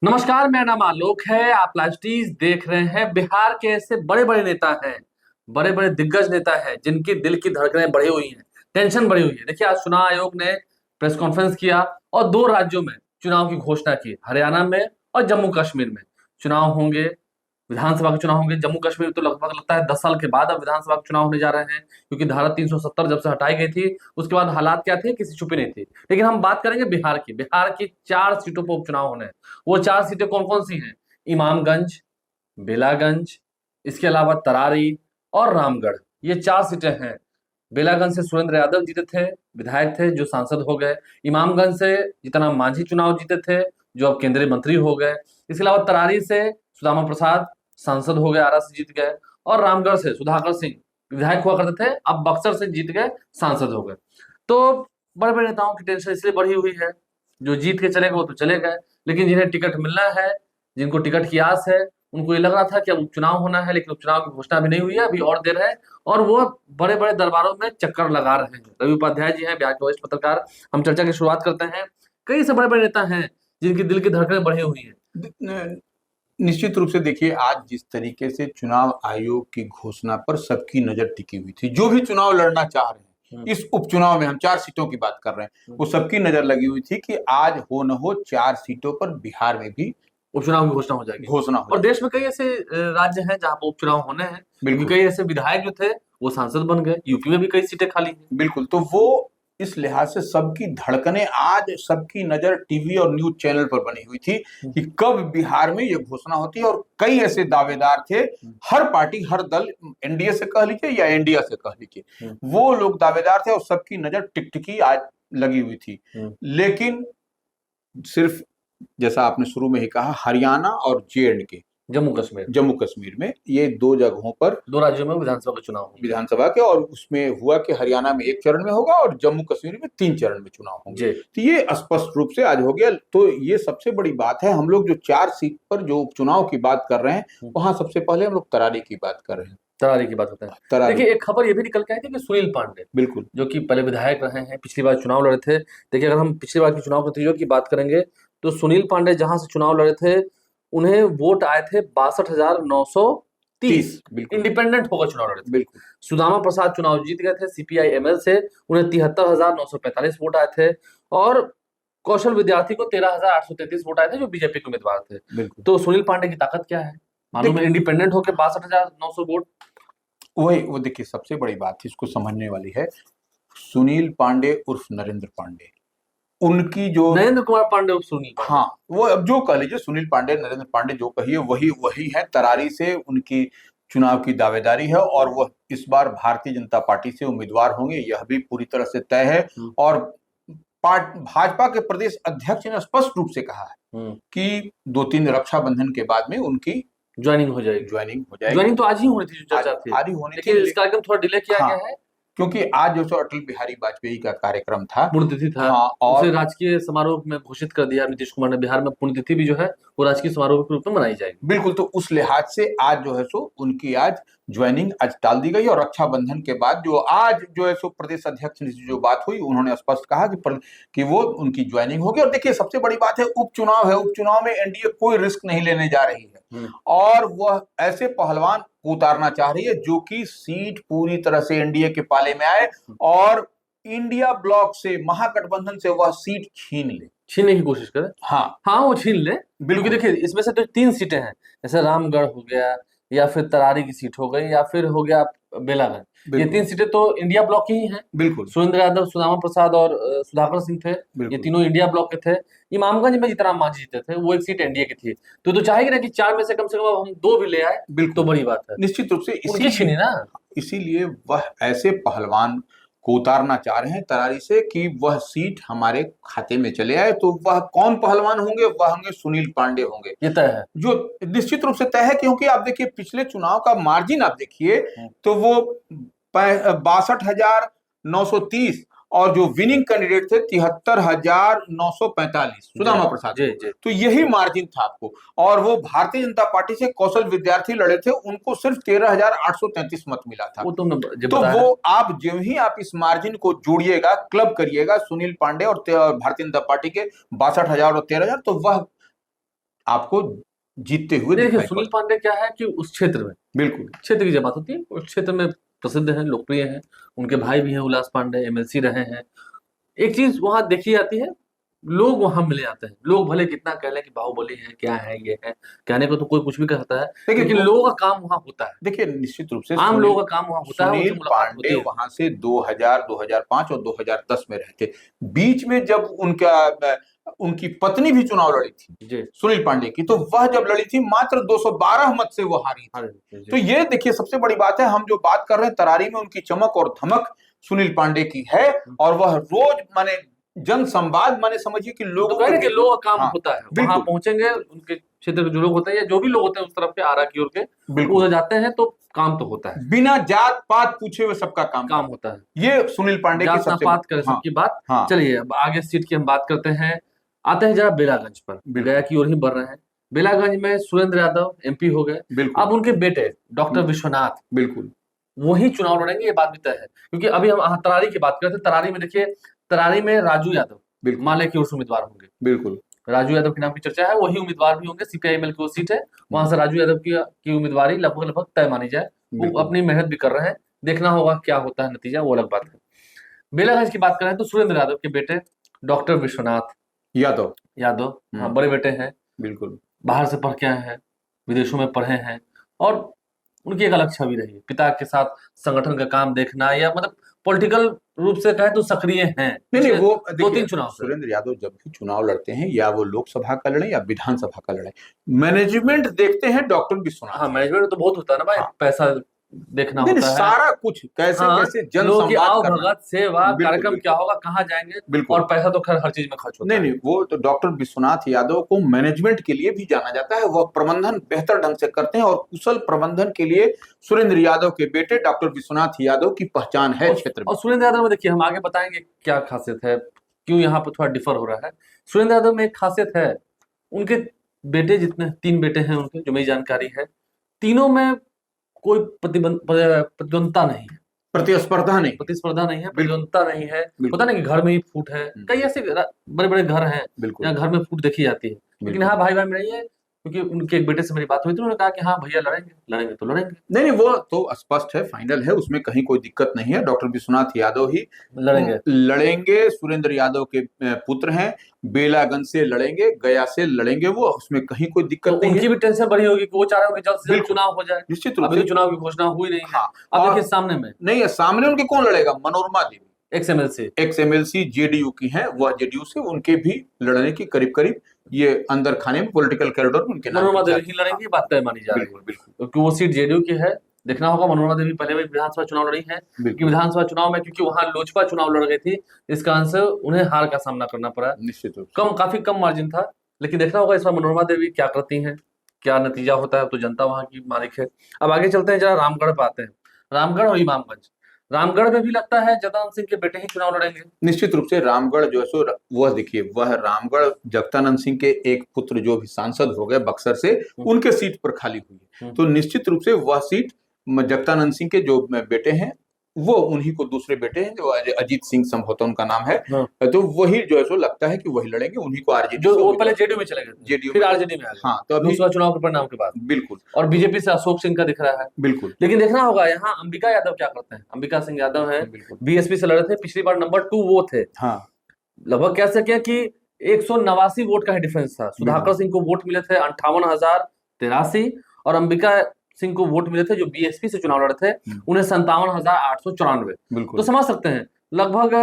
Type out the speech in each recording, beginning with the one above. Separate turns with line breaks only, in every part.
नमस्कार, मेरा नाम आलोक है। आप लाइव टीज देख रहे हैं। बिहार के ऐसे बड़े बड़े नेता हैं, बड़े बड़े दिग्गज नेता हैं जिनकी दिल की धड़कनें बढ़ी हुई हैं, टेंशन बढ़ी हुई है। देखिए, आज चुनाव आयोग ने प्रेस कॉन्फ्रेंस किया और दो राज्यों में चुनाव की घोषणा की, हरियाणा में और जम्मू कश्मीर में चुनाव होंगे। विधानसभा के चुनाव होंगे। जम्मू कश्मीर में तो लगभग लगता है 10 साल के बाद अब विधानसभा के चुनाव होने जा रहे हैं, क्योंकि धारा 370 जब से हटाई गई थी उसके बाद हालात क्या थे किसी छुपी नहीं थी। लेकिन हम बात करेंगे बिहार की 4 सीटों पर उपचुनाव होने हैं। वो 4 सीटें कौन कौन सी हैं? इमामगंज, बेलागंज, इसके अलावा तरारी और रामगढ़। ये 4 सीटें हैं। बेलागंज से सुरेंद्र यादव जीते थे, विधायक थे जो सांसद हो गए। इमामगंज से जीतन मांझी चुनाव जीते थे, जो अब केंद्रीय मंत्री हो गए। इसके अलावा तरारी से सुदामा प्रसाद सांसद हो गए, आरा से जीत गए। और रामगढ़ से सुधाकर सिंह विधायक हुआ करते थे, अब बक्सर से जीत गए, सांसद हो गए। तो बड़े बड़े नेताओं की टेंशन इसलिए बढ़ी हुई है। जो जीत के चले गए वो तो चले गए, लेकिन जिन्हें टिकट मिलना है, जिनको टिकट की आस है, उनको ये लग रहा था कि अब उपचुनाव होना है, लेकिन उपचुनाव की घोषणा भी नहीं हुई है, अभी और देर है। और वो बड़े बड़े दरबारों में चक्कर लगा रहे हैं। रवि उपाध्याय जी हैं, बिहार के वरिष्ठ पत्रकार। हम चर्चा की शुरुआत करते हैं। कई से बड़े बड़े नेता हैं जिनकी दिल की धड़कनें बढ़ी हुई हैं।
निश्चित रूप से देखिए, आज जिस तरीके से चुनाव आयोग की घोषणा पर सबकी नजर टिकी हुई थी, जो भी चुनाव लड़ना चाह रहे हैं इस उपचुनाव में, हम 4 सीटों की बात कर रहे हैं, वो सबकी नजर लगी हुई थी कि आज हो न हो 4 सीटों पर बिहार में भी
उपचुनाव की घोषणा हो जाएगी।
घोषणा हो
और देश में कई ऐसे राज्य हैं जहां पर उपचुनाव होने हैं, क्योंकि कई ऐसे विधायक जो थे वो सांसद बन गए। यूपी में भी कई सीटें खाली हैं।
बिल्कुल। तो वो इस लिहाज से सबकी धड़कनें, आज सबकी नजर टीवी और न्यूज चैनल पर बनी हुई थी कि कब बिहार में ये घोषणा होती है। और कई ऐसे दावेदार थे, हर पार्टी, हर दल, एनडीए से कह लीजिए या इंडिया से कह लीजिए, वो लोग दावेदार थे और सबकी नजर टिकटिकी आज लगी हुई थी। लेकिन सिर्फ जैसा आपने शुरू में ही कहा, हरियाणा और जे-एंड-के, जम्मू कश्मीर में, ये 2 जगहों पर,
2 राज्यों में विधानसभा का चुनाव होंगे।
विधानसभा के, और उसमें हुआ कि हरियाणा में 1 चरण में होगा और जम्मू कश्मीर में 3 चरण में चुनाव होंगे। तो ये स्पष्ट रूप से आज हो गया। तो ये सबसे बड़ी बात है। हम लोग जो 4 सीट पर जो उपचुनाव की बात कर रहे हैं, वहां सबसे पहले हम लोग तरारी की बात कर रहे हैं।
तरारी की बात होता है। देखिए, एक खबर ये भी निकल के आई थी कि सुनील पांडे,
बिल्कुल,
जो कि पहले विधायक रहे हैं, पिछली बार चुनाव लड़े थे। देखिए, अगर हम पिछली बार के चुनाव के नतीजों की बात करेंगे तो सुनील पांडे जहां से चुनाव लड़े थे, उन्हें वोट आए थे 62,930। इंडिपेंडेंट होकर चुनाव लड़े थे।
बिल्कुल।
सुदामा प्रसाद चुनाव जीत गए थे सीपीआई एमएल से, उन्हें 73,945 वोट आए थे। और कौशल विद्यार्थी को 13,833 वोट आए थे, जो बीजेपी के उम्मीदवार थे। तो सुनील पांडे की ताकत क्या है? मालूम है, इंडिपेंडेंट होकर 62,900 वोट।
वो देखिए, सबसे बड़ी बात इसको समझने वाली है। सुनील पांडे उर्फ नरेंद्र पांडे, उनकी जो
नरेंद्र कुमार पांडे उर्फ सुनील,
हाँ, वो अब जो कह लीजिए, सुनील पांडे, नरेंद्र पांडे, जो कहिए वही है। तरारी से उनकी चुनाव की दावेदारी है और वह इस बार भारतीय जनता पार्टी से उम्मीदवार होंगे, यह भी पूरी तरह से तय है। और भाजपा के प्रदेश अध्यक्ष ने स्पष्ट रूप से कहा है कि 2-3 रक्षाबंधन के बाद में उनकी
ज्वाइनिंग हो जाएगी। ज्वाइनिंग तो आज ही होनी थी, जो चर्चा थी।
आज ही होनी थी,
लेकिन इस कार्यक्रम थोड़ा डिले किया गया है,
क्योंकि आज जो अटल बिहारी वाजपेयी का कार्यक्रम था,
पुण्यतिथि था। और उसे राजकीय समारोह में घोषित कर दिया नीतीश कुमार ने। बिहार में पुण्यतिथि भी जो है वो राजकीय समारोह के रूप में मनाई जाएगी।
बिल्कुल। तो उस लिहाज से आज जो है सो उनकी आज ज्वाइनिंग आज टाल दी गई। और रक्षाबंधन के बाद जो आज जो है सो प्रदेश अध्यक्ष ने जो बात हुई, उन्होंने स्पष्ट कहा कि वो उनकी ज्वाइनिंग होगी। और देखिए, सबसे बड़ी बात है, उपचुनाव है, उपचुनाव में एनडीए कोई रिस्क नहीं लेने जा रही है और वह ऐसे पहलवान उतारना चाह रही है जो कि सीट पूरी तरह से एनडीए के पाले में आए और इंडिया ब्लॉक से, महागठबंधन से वह सीट छीनने की कोशिश करे। हाँ,
वो छीन ले। बिल्कुल। देखिए, इसमें से तो 3 सीटें हैं, जैसे रामगढ़ हो गया, या फिर तरारी की सीट हो गई, या फिर हो गया बेलागंज। ये 3 सीटें तो इंडिया ब्लॉक की ही हैं।
बिल्कुल।
सुरेंद्र यादव, सुदामा प्रसाद और सुधाकर सिंह थे, ये तीनों इंडिया ब्लॉक के थे। इमामगंज में जीतन राम मांझी जीते थे, वो 1 सीट एनडीए की थी। तो चाहेगी ना कि 4 में से कम हम 2 भी ले आए, तो बड़ी बात है।
निश्चित रूप से
इसीलिए
वह ऐसे पहलवान को उतारना चाह रहे हैं तरारी से कि वह सीट हमारे खाते में चले आए। तो वह कौन पहलवान होंगे? वह होंगे सुनील पांडे होंगे।
ये तय है,
जो निश्चित रूप से तय है, क्योंकि आप देखिए, पिछले चुनाव का मार्जिन आप देखिए तो वो 62,930 और जो विनिंग कैंडिडेट थे 73,945 सुदामा प्रसाद। तो यही मार्जिन था आपको। और वो भारतीय जनता पार्टी से कौशल विद्यार्थी लड़े थे, उनको सिर्फ 13,833 मत मिला था। तो वो आप जो ही आप इस मार्जिन को जोड़िएगा, क्लब करिएगा, सुनील पांडे और भारतीय जनता पार्टी के 62,000 और 13,000, तो वह आपको जीतते हुए
देखिए
दिखाई
सुनील
पड़ते
पांडे क्या है कि उस क्षेत्र में,
बिल्कुल
क्षेत्र की जब बात होती है उस क्षेत्र में प्रसिद्ध हैं, लोकप्रिय हैं। उनके भाई भी हैं उल्लास पांडे, एमएलसी रहे हैं। एक चीज वहां देखी जाती है, लोग वहां मिले जाते हैं। लोग भले कितना कह लें कि बाहुबली है, क्या है, ये है, कहने को तो कोई कुछ भी कह सकता है,
देखिए
लेकिन लोगों का काम वहां होता है।
देखिए निश्चित रूप से
आम
सुनील
लोगों का काम वहां होता है, उनसे
सुनील
मुलाकात
पांडे
होती है।
वहां से 2000 2005 और 2010 में रहे थे। बीच में जब उनकी पत्नी भी चुनाव लड़ी थी
जी।
सुनील पांडे की, तो वह जब लड़ी थी मात्र 212 मत से वो हारी थी।
अरे
तो
जी।
ये देखिए सबसे बड़ी बात है, हम जो बात कर रहे हैं तरारी में उनकी चमक और धमक सुनील पांडे की है, और वह रोज माने जन संवाद माने समझिए कि
तो
लोगों
कह
के
रहे कि
बीच में।
लोगों का काम
हाँ
होता है, वहां
बिल्कुल
पहुंचेंगे, उनके क्षेत्र के जो लोग होते हैं या जो भी लोग होते हैं उस तरफ के, आरा की ओर के, वो
बिल्कुल
उधर जाते हैं तो काम तो होता है।
बिना जात पात पूछे हुए सबका काम
काम
करते
होता है,
हैं। ये सुनील पांडे की
जात ना
सबसे
पात करे
हाँ
सबकी बात।
हाँ
चलिए अब आगे सीट की हम बात करते हैं। आते हैं जरा बेलागंज पर, गया
बिल्कुल
की ओर ही बढ़ रहे हैं। बेलागंज में सुरेंद्र यादव एमपी हो गए।
बिल्कुल
अब उनके बेटे डॉक्टर विश्वनाथ
बिल्कुल
वही चुनाव लड़ेंगे, ये बात भी तय है। क्योंकि अभी हम तरारी की बात करते हैं, तरारी में देखिए, तरारी में राजू यादव
बिल्कुल
माले की ओर से उम्मीदवार होंगे।
बिल्कुल
राजू यादव के नाम की चर्चा है, वही उम्मीदवार भी होंगे। सीपीआईएमएल की वो सीट है, वहां से राजू यादव की उम्मीदवारी लगभग लगभग तय मानी जाए। वो
बिल्कुल
अपनी मेहनत भी कर रहे हैं, देखना होगा क्या होता है नतीजा, वो अलग बात है। बेलागंज की बात करें तो सुरेंद्र यादव के बेटे डॉक्टर विश्वनाथ
यादव
यादव, हाँ बड़े बेटे हैं,
बिल्कुल
बाहर से पढ़ के आए हैं, विदेशों में पढ़े हैं, और उनकी एक अलग छवि रही है। पिता के साथ संगठन का काम देखना, या मतलब पॉलिटिकल रूप से कहें तो सक्रिय हैं
नहीं नहीं
पिछले
वो
दो
देखिए
तीन चुनाव से।
सुरेंद्र यादव जब भी चुनाव लड़ते हैं, या वो लोकसभा का लड़े या विधानसभा का लड़े, मैनेजमेंट देखते हैं डॉक्टर
हाँ
विश्वनाथ।
मैनेजमेंट तो बहुत होता है ना भाई,
हाँ
पैसा देखना
नहीं नहीं
होता है।
सारा कुछ कैसे
हाँ,
कैसे जन
लोगों की
संवाद
आओ
करना।
भगत सेवा,
बिल्कुल
कार्यक्रम क्या
बिल्कुल
होगा, कहाँ जाएंगे,
बिल्कुल
और पैसा तो खैर हर चीज में खर्च होता
नहीं
है।
नहीं वो तो डॉक्टर विश्वनाथ यादव को मैनेजमेंट के लिए भी जाना जाता है, वह प्रबंधन बेहतर ढंग से करते हैं, और कुशल प्रबंधन के लिए सुरेंद्र यादव के बेटे डॉक्टर विश्वनाथ यादव की पहचान है क्षेत्र में।
और सुरेंद्र यादव में देखिए, हम आगे बताएंगे क्या खासियत है, क्यों यहाँ पर थोड़ा डिफर हो रहा है। सुरेंद्र यादव में एक खासियत है, उनके बेटे, जितने 3 बेटे हैं उनके, जो मेरी जानकारी है, तीनों में कोई प्रतिद्वंदता नहीं है,
प्रतिस्पर्धा नहीं।
प्रतिस्पर्धा नहीं है,
बिल्कुल
प्रतिद्वंदता नहीं है। होता
बिल्कुल
ना कि घर में ही फूट है, कई ऐसे बड़े बड़े घर हैं
बिल्कुल
जहाँ घर में फूट देखी जाती है, लेकिन
बिल्कुल
यहाँ भाई भाई में नहीं है। क्योंकि उनके एक बेटे से मेरी बात हुई थी, उन्होंने कहा कि हाँ भैया लड़ेंगे, लड़ेंगे तो लड़ेंगे,
नहीं नहीं वो तो स्पष्ट है, फाइनल है, उसमें कहीं कोई दिक्कत नहीं है। डॉक्टर विश्वनाथ यादव ही
लड़ेंगे।
लड़ेंगे। सुरेंद्र यादव के पुत्र हैं, बेलागंज से लड़ेंगे, गया से लड़ेंगे, वो उसमें कहीं कोई
तो
दिक्कत नहीं
उनकी
है।
भी टेंशन बड़ी होगी कि वो चाह रहे होंगे जल्द से जल्द
बिल्कुल
चुनाव हो जाए।
निश्चित रूप
अभी
से
तो चुनाव की घोषणा हुई नहीं है।
हाँ
अब
और
देखिए सामने में
नहीं सामने उनके कौन लड़ेगा, Manorama Devi
एक्सएमएलसी
x MLC JDU की हैं, वह जेडीयू से उनके भी लड़ने की करीब करीब ये अंदर खाने में पॉलिटिकल कॉरिडोर में उनके नाम
मनोरमा
की
देवी
चर्चा।
ही लड़ेंगी, बात तय मानी जा रही है,
बिल्कुल बिल्कुल
क्योंकि वो सीट जेडीयू की है। देखना होगा, मनोरमा देवी पहले भी विधानसभा चुनाव लड़ी है, क्योंकि
बिल्कुल
विधानसभा चुनाव में, क्योंकि वहां लोजपा चुनाव लड़ गई थी, इस कारण से उन्हें हार का सामना करना पड़ा।
निश्चित रूप से
काफी कम मार्जिन था, लेकिन देखना होगा इस बार मनोरमा देवी क्या करती हैं, क्या नतीजा होता है। अब तो जनता वहां की मालिक है। अब आगे चलते हैं, जरा रामगढ़ पे आते हैं। रामगढ़ और इमामगंज, रामगढ़ में भी लगता है जगदानंद सिंह के बेटे ही चुनाव लड़ेंगे।
निश्चित रूप से रामगढ़ जो है सो वह देखिए वह रामगढ़ जगदानंद सिंह के एक पुत्र जो भी सांसद हो गए बक्सर से, उनके सीट पर खाली हुई है, तो निश्चित रूप से वह सीट जगदानंद सिंह के जो बेटे हैं, वो उन्हीं को दूसरे बेटे हैं जो अजीत सिंह संभवतः उनका नाम है,
हाँ।
तो वही जो है सो लगता है कि वही लड़ेंगे, उन्हीं को आरजेडी
जो
से
वो पहले
उम्मीदवार
जेडीयू में चले गए थे,
जेडीयू
फिर
में।
आरजेडी में आ गए
हाँ तो अभी
लोकसभा चुनाव के परिणाम के बाद।
बिल्कुल
और बीजेपी से अशोक सिंह का दिख रहा है।
बिल्कुल
लेकिन देखना होगा यहाँ अंबिका यादव क्या करते हैं। अंबिका सिंह यादव है,
बिल्कुल
बीएसपी से लड़े थे, पिछली बार नंबर 2 वो थे।
हाँ
लगभग कह सके कि 189 वोट का ही डिफरेंस था। सुधाकर सिंह को वोट मिले थे 58,083, और अंबिका सिंह को वोट मिले थे जो बीएसपी से चुनाव लड़े थे, उन्हें 57,894।
बिल्कुल
तो समझ सकते हैं लगभग,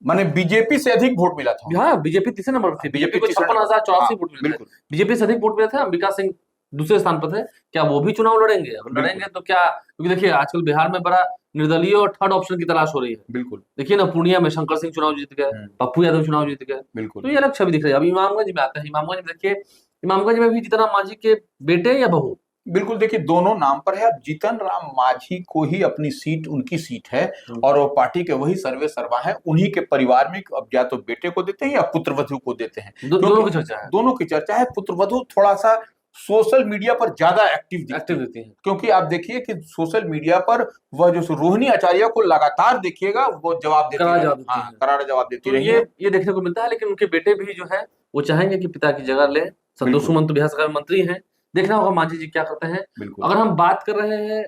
माने बीजेपी से अधिक वोट मिला था।
हाँ बीजेपी तीसरे नंबर पर थी, बीजेपी को 56,084 वोट मिले थे,
बिल्कुल
बीजेपी से अधिक वोट मिले थे। अंबिका सिंह दूसरे स्थान पर थे। क्या वो भी चुनाव लड़ेंगे? अब लड़ेंगे तो क्या, क्योंकि देखिए आजकल बिहार में बड़ा निर्दलीय और थर्ड ऑप्शन की तलाश हो रही है।
बिल्कुल
देखिए ना, पूर्णिया में शंकर सिंह चुनाव जीत गए, पप्पू यादव चुनाव जीत गए,
बिल्कुल
तो ये अलग छवि दिख रही है। अब इमामगंज में आते हैं। इमामगंज में देखिए, इमामगंज में भी जीतन राम मांझी के बेटे या बहू?
बिल्कुल देखिए दोनों नाम पर है। अब जीतन राम मांझी को ही अपनी सीट उनकी सीट है, और वो पार्टी के वही सर्वे सर्वा है, उन्हीं के परिवार में अब या तो बेटे को देते हैं या पुत्रवधु को देते हैं।
दोनों की चर्चा है,
दोनों की चर्चा है। पुत्रवधु थोड़ा सा सोशल मीडिया पर ज्यादा एक्टिव
रहती है,
क्योंकि आप देखिए कि सोशल मीडिया पर वह जो रोहिणी आचार्य को लगातार देखिएगा, वो जवाब देती
करारा
रही,
जवाब देती
हाँ
है।
करारा जवाब देती
तो
रही है।
ये देखने को मिलता है। लेकिन उनके बेटे भी जो है वो चाहेंगे कि पिता की जगह ले, संतोष
बिल्कुल।
सुमन तो बिहार सरकार में मंत्री हैं, देखना होगा मांझी जी क्या करते हैं।
बिल्कुल
अगर हम बात कर रहे हैं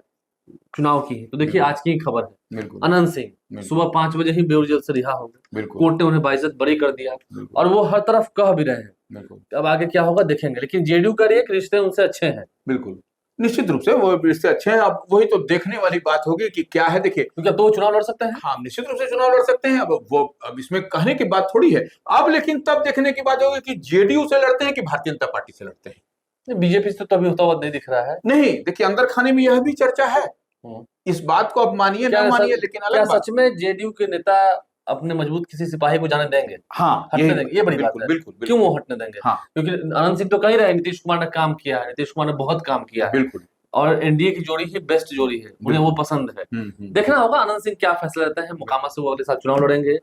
चुनाव की, तो देखिए
बिल्कुल।
आज की खबर है,
बिल्कुल
अनंत सिंह
बिल्कुल।
सुबह 5 बजे ही बेऊर जेल से रिहा हो गए।
बिल्कुल
कोर्ट ने उन्हें बाइज्जत बरी कर दिया
बिल्कुल।
और वो हर तरफ कह भी रहे हैं।
बिल्कुल
अब आगे क्या होगा देखेंगे, लेकिन जेडीयू का एक रिश्ते उनसे अच्छे हैं,
बिल्कुल निश्चित रूप से वो इससे अच्छे हैं। अब वही तो देखने वाली बात होगी कि क्या है। देखिए
क्योंकि अब तो वो चुनाव लड़ सकते हैं।
हाँ निश्चित रूप से चुनाव लड़ सकते हैं। अब इसमें कहने की बात थोड़ी है। अब लेकिन तब देखने की बात होगी कि जेडीयू से लड़ते हैं कि भारतीय जनता पार्टी से लड़ते हैं।
बीजेपी से तो अभी होता हुआ नहीं दिख रहा है।
नहीं देखिए, अंदर खाने में यह भी चर्चा है।
हम्म।
इस बात को अब मानिए ना मानिए, लेकिन
क्या
अलग बात।
सच में जेडीयू के नेता अपने मजबूत किसी सिपाही को जाने देंगे,
हाँ
हटने देंगे? ये बड़ी बात
बिल्कुल
है।
बिल्कुल बिल्कुल।
क्यों वो हटने देंगे?
हाँ
क्योंकि अनंत सिंह तो कह ही रहे हैं नीतीश कुमार ने काम किया है, नीतीश कुमार ने बहुत काम किया है
बिल्कुल
और एनडीए की जोड़ी ही बेस्ट जोड़ी है, उन्हें वो पसंद है। देखना होगा अनंत सिंह क्या फैसला लेते हैं, मोकामा से वो अगले साल चुनाव लड़ेंगे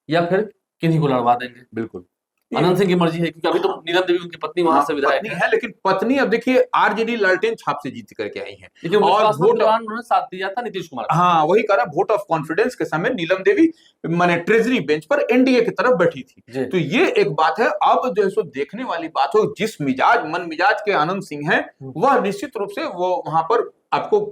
या फिर किन्हीं को लड़वा देंगे।
बिल्कुल
अनंत सिंह की मर्जी है, क्योंकि अभी तो नीलम देवी उनकी पत्नी वहां से विधायक
पत्नी है। लेकिन पत्नी अब देखिए आरजेडी लालटेन छाप से जीत करके आई है,
लेकिन
और
विश्वास मत
वोट
दौरान उन्होंने साथ दिया था नीतीश कुमार का।
हाँ वही कह रहा, वोट ऑफ कॉन्फिडेंस के समय नीलम देवी माने ट्रेजरी बेंच पर एनडीए की तरफ बैठी थी। तो ये एक बात है। अब जो है सो देखने वाली बात हो, जिस मन मिजाज के आनंद सिंह है वह निश्चित रूप से वो वहां पर आपको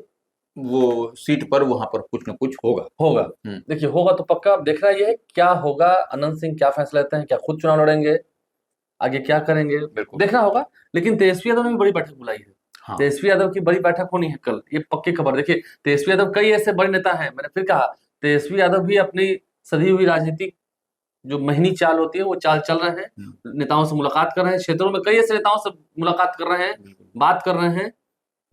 वो सीट पर वहां पर कुछ न कुछ होगा।
देखिए होगा तो पक्का। अब देखना ये है क्या होगा, अनंत सिंह क्या फैसला लेते हैं, क्या खुद चुनाव लड़ेंगे, आगे क्या करेंगे देखना होगा। लेकिन तेजस्वी यादव ने भी बड़ी बैठक बुलाई है। हाँ। तेजस्वी यादव की बड़ी बैठक होनी है कल, ये पक्की खबर। देखिए तेजस्वी यादव कई ऐसे बड़े नेता हैं, मैंने फिर कहा तेजस्वी यादव भी अपनी सधी हुई राजनीतिक जो महीनी चाल होती है वो चाल चल रहे हैं, नेताओं से मुलाकात कर रहे हैं, क्षेत्रों में कई ऐसे नेताओं से मुलाकात कर रहे हैं, बात कर रहे हैं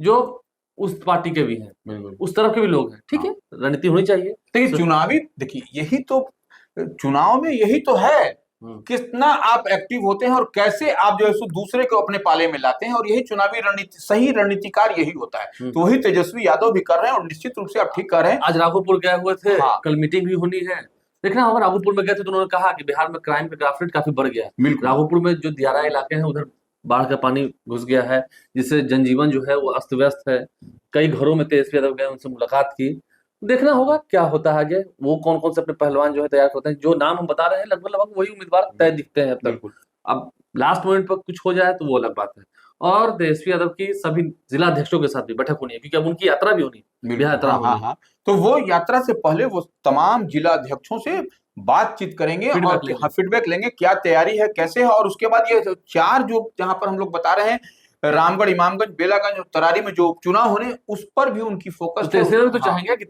जो उस पार्टी के भी हैं, उस तरफ के भी लोग हैं। ठीक है, रणनीति होनी चाहिए।
देखिए चुनावी, देखिए यही तो चुनाव में यही तो है, कितना आप एक्टिव होते हैं और कैसे आप जो है सो दूसरे को अपने पाले में लाते हैं, और यही चुनावी रणनीति, सही रणनीतिकार यही होता है। तो वही तेजस्वी यादव भी कर रहे हैं और निश्चित रूप से आप ठीक कर रहे हैं।
आज राघोपुर गए हुए थे। हाँ। कल मीटिंग भी होनी है। देखना होगा, राघोपुर में गए थे तो उन्होंने कहा कि बिहार में क्राइम का ग्राफ रेट काफी बढ़ गया है। राघोपुर में जो दियारा इलाके हैं उधर बाढ़ का पानी घुस गया है, जिससे जनजीवन जो है वो अस्त व्यस्त है। कई घरों में तेजस्वी यादव गए, उनसे मुलाकात की। देखना होगा क्या होता है आगे, वो कौन कौन से अपने पहलवान जो है तैयार करते हैं। जो नाम हम बता रहे हैं लगभग वही उम्मीदवार तय दिखते हैं अब तक। अब लास्ट मोमेंट पर कुछ हो जाए तो वो अलग बात है। और तेजस्वी यादव की सभी जिला अध्यक्षों के साथ भी बैठक होनी है, क्योंकि अब उनकी यात्रा भी होनी है, बिहार यात्रा होनी है।
तो वो यात्रा से पहले वो तमाम जिला अध्यक्षों से बातचीत करेंगे और फीडबैक लेंगे, क्या तैयारी है, कैसे है। और उसके बाद ये 4 जो जहां पर हम लोग बता रहे हैं, रामगढ़, इमामगंज, बेलागंज और तरारी में जो चुनाव होने, उस पर भी उनकी फोकस
तो चाहेंगे कि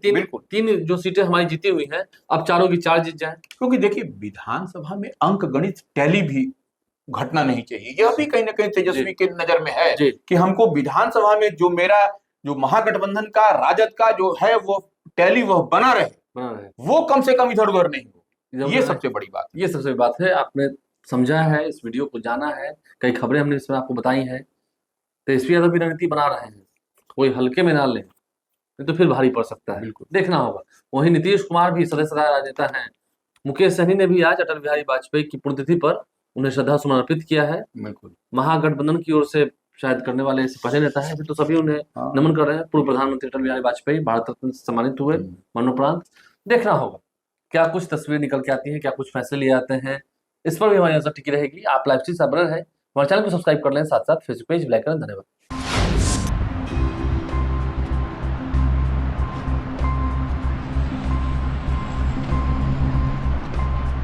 तीन जो सीटें हमारी जीती हुई हैं अब चारों की 4 जीत जाएं।
क्योंकि देखिए विधानसभा में अंक गणित टैली भी घटना नहीं चाहिए। यह भी कहीं ना कहीं तेजस्वी के नजर में है कि हमको विधानसभा में जो मेरा जो महागठबंधन का राजद का जो है वो टैली वह बना रहे, वो कम से कम इधर उधर नहीं हो। ये सबसे बड़ी बात,
ये सबसे बड़ी बात है। आपने समझा है, इस वीडियो को जाना है, कई खबरें हमने इसमें आपको बताई हैं। तेजस्वी यादव भी रणनीति बना रहे हैं, कोई हल्के में ना ले, नहीं तो फिर भारी पड़ सकता है। देखना होगा। वहीं नीतीश कुमार भी सदस्य राजनेता हैं। मुकेश सहनी ने भी आज अटल बिहारी वाजपेयी की पुण्यतिथि पर उन्हें श्रद्धा सुमन अर्पित किया है। महागठबंधन की ओर से शायद करने वाले ऐसे पहले नेता है, तो सभी उन्हें नमन कर रहे हैं। पूर्व प्रधानमंत्री अटल बिहारी वाजपेयी भारत रत्न से सम्मानित हुए मरणोपरांत। देखना होगा क्या कुछ तस्वीर निकल के आती है, क्या कुछ फैसले लिए आते हैं, इस पर भी हमारी नजर टिकी रहेगी। आप लाइव से बने हैं, हमारे चैनल को सब्सक्राइब कर लें, साथ साथ फेसबुक पेज लाइक करें। धन्यवाद।